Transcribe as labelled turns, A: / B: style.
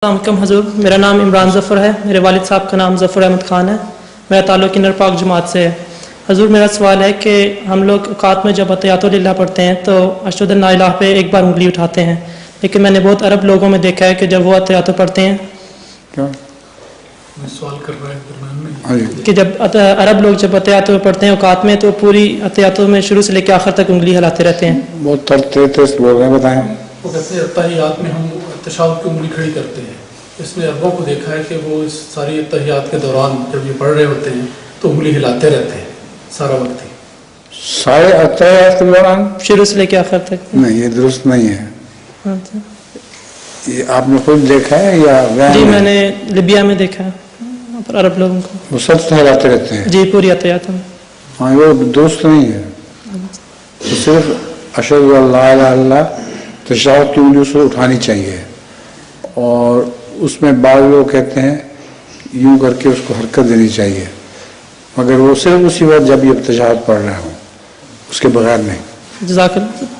A: السلام علیکم حضور، میرا نام عمران ظفر ہے، میرے والد صاحب کا نام ظفر احمد خان ہے، میرا تعلق انر پاک جماعت سے ہے۔ حضور میرا سوال ہے کہ ہم لوگ اوقات میں جب اتحیات للہ پڑھتے ہیں تو اشہد ان لا الہ پہ ایک بار انگلی اٹھاتے ہیں، لیکن میں نے بہت عرب لوگوں میں دیکھا ہے کہ جب وہ اتحیات پڑھتے ہیں
B: سوال کر رہا ہے
A: کہ جب عرب لوگ جب اتحیات پڑھتے ہیں اوقات میں تو پوری اتحیاتوں میں شروع سے لے کے آخر تک انگلی ہلاتے رہتے ہیں۔
C: بہت تیز بول رہے ہیں، بتائیں۔
B: وہ کہتے ہیں اتحیات میں ہم تشہد کی انگلی کھڑی کرتے ہیں، اس میں عربوں کو دیکھا ہے کہ وہ اس ساری اتحیات کے دوران جب یہ پڑھ رہے ہوتے ہیں تو انگلی ہلاتے رہتے ہیں سارا وقت ہی،
C: سارے اتحیات کے دوران
A: شروع سے لے کے آخر تک۔
C: نہیں، یہ درست نہیں ہے۔ یہ آپ نے خود دیکھا ہے یا
A: جی میں نے لیبیا میں دیکھا ہے پر عرب لوگوں کو،
C: وہ سب ٹھہراتے رہتے ہیں؟
A: جی پوری اتحیاتوں میں۔
C: ہاں، وہ درست نہیں ہے۔ تو صرف اشہد ان لا الہ الا اللہ تشہد کی انگلی سے اٹھانی چاہیے، اور اس میں بعض لوگ کہتے ہیں یوں کر کے اس کو حرکت دینی چاہیے، مگر وہ صرف اسی وقت جب یہ تشہد پڑھ رہے ہوں، اس کے بغیر نہیں۔
A: جزاک اللہ۔